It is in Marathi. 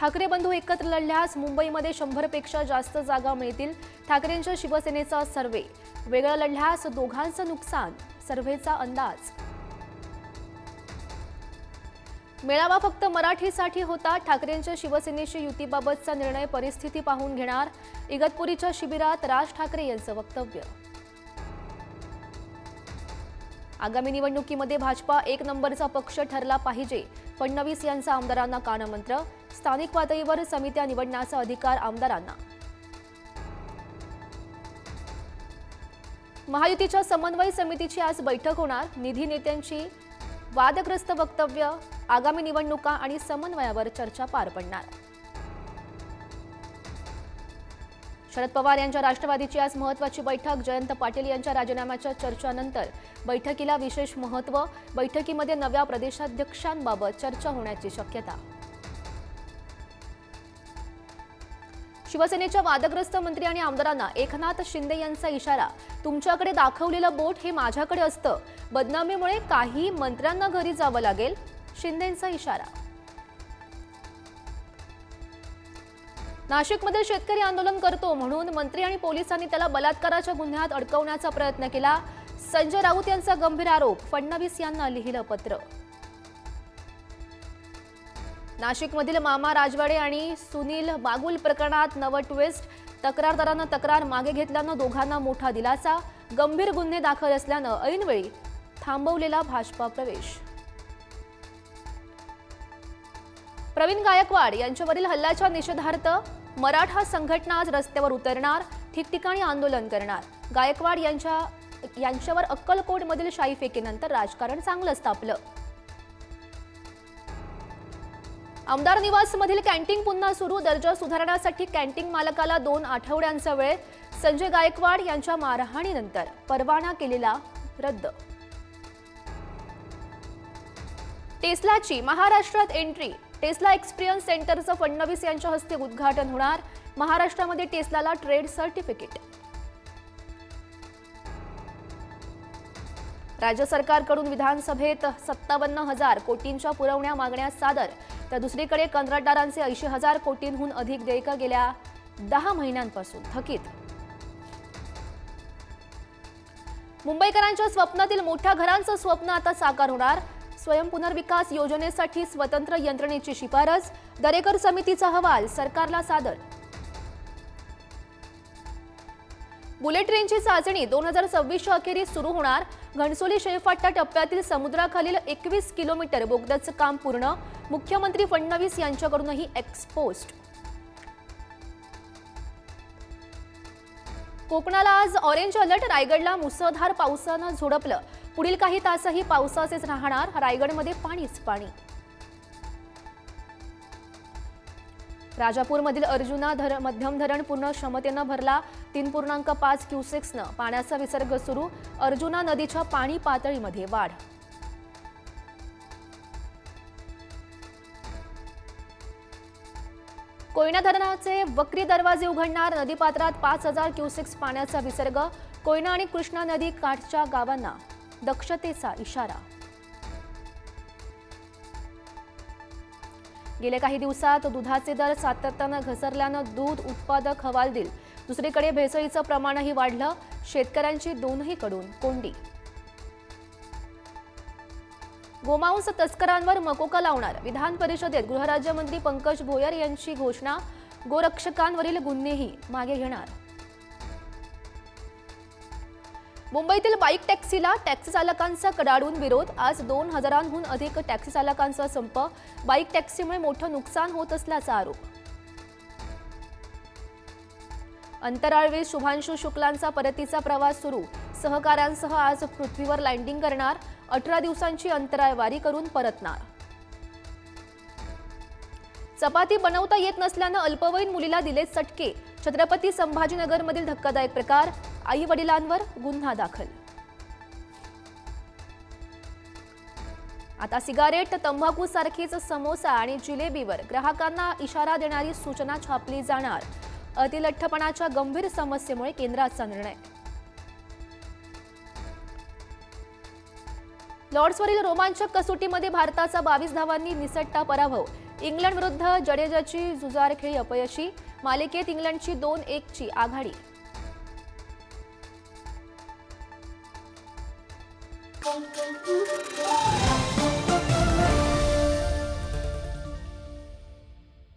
ठाकरे बंधू एकत्र लढल्यास मुंबईमध्ये 100 पेक्षा जास्त जागा मिळतील. ठाकरेंच्या शिवसेनेचा सर्व्हे. वेगळं लढल्यास दोघांचं नुकसान, सर्व्हेचा अंदाज. मेळावा फक्त मराठीसाठी होता. ठाकरेंच्या शिवसेनेशी युतीबाबतचा निर्णय परिस्थिती पाहून घेणार. इगतपुरीच्या शिबिरात राज ठाकरे यांचं वक्तव्य. आगामी निवडणुकीमध्ये भाजपा एक नंबरचा पक्ष ठरला पाहिजे. फडणवीस यांचा आमदारांना कानमंत्र. स्थानिक पातळीवर समित्या निवडण्याचा अधिकार आमदारांना. महायुतीच्या समन्वय समितीची आज बैठक होणार. निधी नेत्यांची वादग्रस्त वक्तव्य. आगामी निवडणुका आणि समन्वयावर चर्चा पार पडणार. शरद पवार यांच्या राष्ट्रवादीची आज महत्त्वाची बैठक. जयंत पाटील यांच्या राजीनाम्याच्या चर्चेनंतर बैठकीला विशेष महत्त्व. बैठकीमध्ये नव्या प्रदेशाध्यक्षांबाबत चर्चा होण्याची शक्यता. शिवसेनेच्या वादग्रस्त मंत्री आणि आमदारांना एकनाथ शिंदे यांचा इशारा. तुमच्याकडे दाखवलेलं बोट हे माझ्याकडे असतं. बदनामीमुळे काही मंत्र्यांना घरी जावं लागेल. शिंदेंचा इशारा. नाशिकमध्ये शेतकरी आंदोलन करतो म्हणून मंत्री आणि पोलिसांनी त्याला बलात्काराच्या गुन्ह्यात अडकवण्याचा प्रयत्न केला. संजय राऊत यांचा गंभीर आरोप. फडणवीस यांना लिहिलं पत्र. नाशिकमधील मामा राजवाडे आणि सुनील बागुल प्रकरणात नवं ट्विस्ट. तक्रारदारानं तक्रार मागे घेतल्यानं दोघांना मोठा दिलासा. गंभीर गुन्हे दाखल असल्यानं ऐनवेळी थांबवलेला भाजपा प्रवेश. प्रवीण गायकवाड यांच्यावरील हल्ल्याच्या निषेधार्थ मराठा संघटना आज रस्त्यावर उतरणार. ठिकठिकाणी आंदोलन करणार. गायकवाड यांच्यावर अक्कलकोटमधील शाई फेकीनंतर राजकारण चांगलंच तापलं. आमदार निवासमधील कॅन्टीन पुन्हा सुरू. दर्जा सुधारण्यासाठी कॅन्टीन मालकाला 2 आठवड्यांचा वेळ. संजय गायकवाड यांच्या मारहाणीनंतर परवाना केलेला रद्द. टेस्लाची महाराष्ट्रात एंट्री. टेस्ला एक्सपिरियन्स सेंटरचं फडणवीस यांच्या हस्ते उद्घाटन होणार. महाराष्ट्रामध्ये टेस्लाला ट्रेड सर्टिफिकेट. राज्य सरकारकडून विधानसभेत 57,000 कोटींच्या पुरवण्या मागण्या सादर. तर दुसरीकडे कंत्राटदारांचे 80,000 कोटींहून अधिक देयकं गेल्या 10 महिन्यांपासून थकीत. मुंबईकरांच्या स्वप्नातील मोठ्या घरांचं स्वप्न आता साकार होणार. स्वयंपुनर्विकास योजनेसाठी स्वतंत्र यंत्रणेची शिफारस. दरेकर समितीचा अहवाल सरकारला सादर. बुलेट ट्रेनची चाचणी 2026च्या अखेरीस सुरू होणार. घणसोली शेळफाटा टप्प्यातील समुद्राखालील 21 किलोमीटर बोगद्याचं काम पूर्ण. मुख्यमंत्री फडणवीस यांच्याकडूनही एक्सपोस्ट. कोकणाला आज ऑरेंज अलर्ट. रायगडला मुसळधार पावसानं झोडपलं. पुढील काही तासही पावसाचेच राहणार. रायगडमध्ये पाणीच पाणी. राजापूरमधील अर्जुना मध्यम धरण पूर्ण क्षमतेनं भरला. 3.5 क्युसेक्सनं पाण्याचा विसर्ग सुरू. अर्जुना नदीच्या पाणी पातळीमध्ये वाढ. कोयना धरणाचे वक्री दरवाजे उघडणार. नदीपात्रात 5,000 क्युसेक्स पाण्याचा विसर्ग. कोयना आणि कृष्णा नदी काठच्या गावांना दक्षतेचा इशारा. गेल्या काही दिवसात दुधाचे दर सातत्यानं घसरल्यानं दूध उत्पादक हवालदिल. दुसरीकडे भेसळीचं प्रमाणही वाढलं. शेतकऱ्यांची दोन्हीकडून कोंडी. गोमांस तस्करांवर मकोका लावणार. विधान परिषदेत गृहराज्यमंत्री पंकज भोयर यांची घोषणा. गोरक्षकांवरील गुन्हेही मागे घेणार. मुंबईतील बाईक टॅक्सीला टॅक्सी चालकांचा कडाडून विरोध. आज 2,000हून अधिक टॅक्सी चालकांचा संप. बाईक टॅक्सीमुळे मोठं नुकसान होत असल्याचा आरोप. अंतराळवीर शुभांशु शुक्लांचा परतीचा प्रवास सुरू. सहकाऱ्यांसह आज पृथ्वीवर लँडिंग करणार. 18 दिवसांची अंतराळवारी करून परतणार. चपाती बनवता येत नसल्यानं अल्पवयीन मुलीला दिले चटके. छत्रपती संभाजीनगरमधील धक्कादायक प्रकार. आई वडिलांवर गुन्हा दाखल. आता सिगारेट, तंबाखू सारखीच समोसा आणि जिलेबीवर ग्राहकांना इशारा देणारी सूचना छापली जाणार. अतिलठ्ठपणाच्या गंभीर समस्येमुळे केंद्राचा निर्णय. लॉर्ड्सवरील रोमांचक कसोटीमध्ये भारताचा 22 धावांनी निसटता पराभव. इंग्लंड विरुद्ध जडेजाची जुजार खेळी अपयशी, मालिकेत इंग्लंडची 2-1 आघाडी.